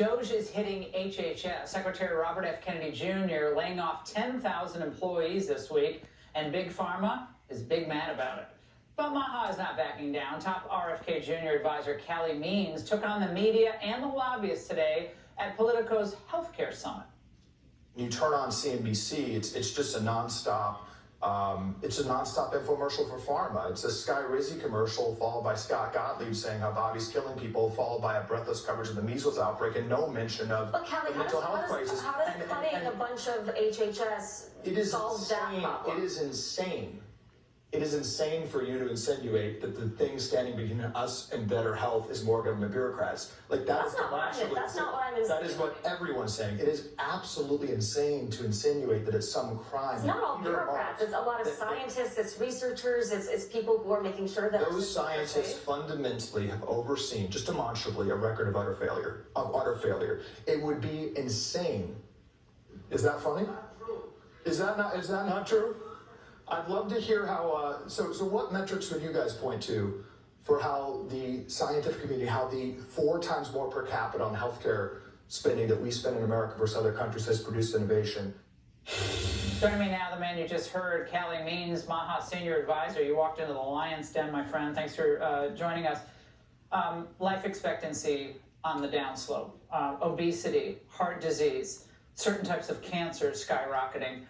Doge is hitting HHS. Secretary Robert F. Kennedy Jr. laying off 10,000 employees this week, and Big Pharma is big mad about it. But Maha is not backing down. Top RFK Jr. advisor Calley took on the media and the lobbyists today at Politico's healthcare summit. You turn on CNBC, it's just a nonstop. It's a nonstop infomercial for pharma. It's a Sky Rizzi commercial followed by Scott Gottlieb saying how Bobby's killing people, followed by a breathless coverage of the measles outbreak and no mention of the mental health crisis. How does cutting a bunch of HHS solve that problem? It is insane. It is insane for you to insinuate that the thing standing between us and better health is more government bureaucrats. Like that's not what I'm insinuating. That is what everyone's saying. It is absolutely insane to insinuate that it's some crime. It's not all bureaucrats. It's a lot of scientists, it's researchers, it's people who are making sure that those scientists fundamentally have overseen, just demonstrably, a record of utter failure. It would be insane. Is that funny? Is that not true? I'd love to hear how, so what metrics would you guys point to for how the scientific community, how the 4 times more per capita on healthcare spending that we spend in America versus other countries has produced innovation? Joining me now, the man you just heard, Calley, Maha Senior Advisor. You walked into the lion's den, my friend. Thanks for joining us. Life expectancy on the downslope, obesity, heart disease, certain types of cancer skyrocketing.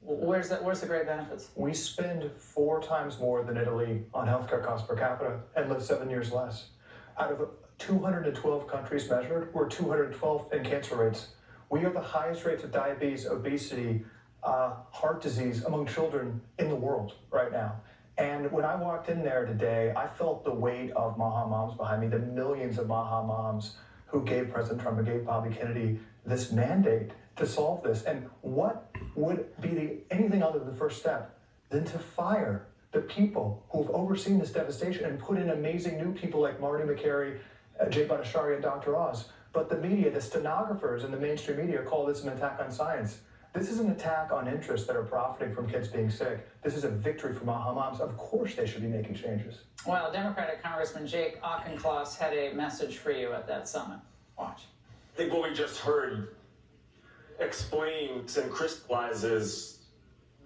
Where's the great benefits? We spend 4 times more than Italy on healthcare costs per capita and live 7 years less. Out of 212 countries measured, we're 212th in cancer rates. We are the highest rates of diabetes, obesity, heart disease among children in the world right now. And when I walked in there today, I felt the weight of Maha moms behind me, the millions of Maha moms who gave President Trump and gave Bobby Kennedy this mandate to solve this. And what would be anything other than the first step than to fire the people who've overseen this devastation and put in amazing new people like Marty McCary, Jay Bhattacharya, and Dr. Oz. But the media, the stenographers and the mainstream media call this an attack on science. This is an attack on interests that are profiting from kids being sick. This is a victory for Maha moms. Of course they should be making changes. Well, Democratic Congressman Jake Auchincloss had a message for you at that summit. Watch. I think what we just heard explains and crystallizes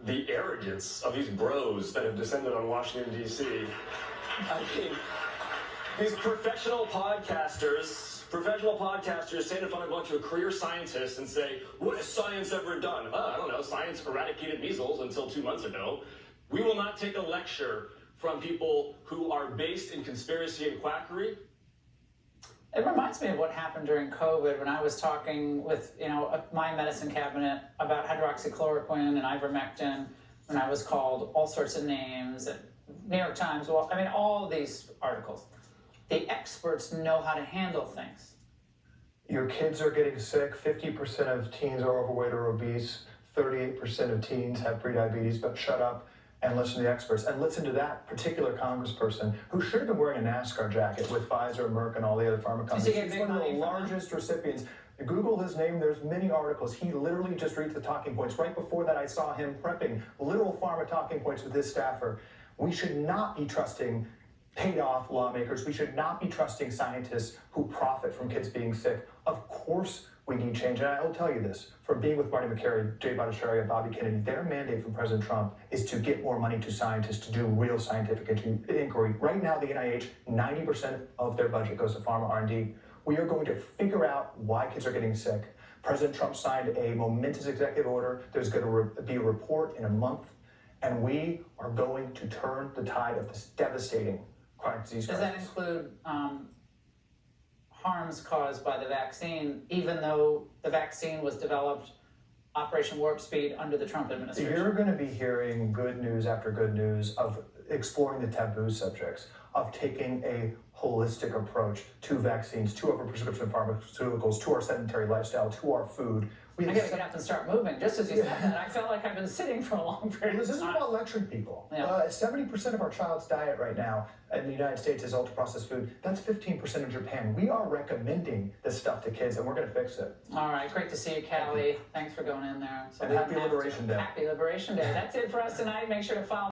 the arrogance of these bros that have descended on Washington, D.C. I mean, these professional podcasters stand in front of a bunch of career scientists and say, what has science ever done? I don't know, science eradicated measles until 2 months ago. We will not take a lecture from people who are based in conspiracy and quackery. It reminds me of what happened during COVID when I was talking with, my medicine cabinet about hydroxychloroquine and ivermectin, when I was called all sorts of names at New York Times. Well, I mean, all of these articles. The experts know how to handle things. Your kids are getting sick. 50% of teens are overweight or obese. 38% of teens have prediabetes, but shut up and listen to the experts, and listen to that particular congressperson who should have been wearing a NASCAR jacket with Pfizer, Merck, and all the other pharma companies. He's one of the largest recipients. Google his name, there's many articles. He literally just reads the talking points. Right before that, I saw him prepping literal pharma talking points with his staffer. We should not be trusting paid-off lawmakers. We should not be trusting scientists who profit from kids being sick. Of course we need change, and I will tell you this, from being with Marty McCary, Jay Bhattacharya, and Bobby Kennedy, their mandate from President Trump is to get more money to scientists to do real scientific inquiry. Right now, the NIH, 90% of their budget goes to pharma R&D. We are going to figure out why kids are getting sick. President Trump signed a momentous executive order. There's going to be a report in a month, and we are going to turn the tide of this devastating chronic disease crisis. Does that include harms caused by the vaccine, even though the vaccine was developed Operation Warp Speed under the Trump administration? You're going to be hearing good news after good news of exploring the taboo subjects, of taking a holistic approach to vaccines, to our prescription pharmaceuticals, to our sedentary lifestyle, to our food. I gotta get up and start moving. Just as you said that, I felt like I've been sitting for a long period of time. This isn't about lecturing people. Yeah. 70% of our child's diet right now in the United States is ultra-processed food. That's 15% in Japan. We are recommending this stuff to kids, and we're going to fix it. All right, great to see you, Calley. Thanks for going in there. And happy Liberation Day. Happy Liberation Day. That's it for us tonight. Make sure to follow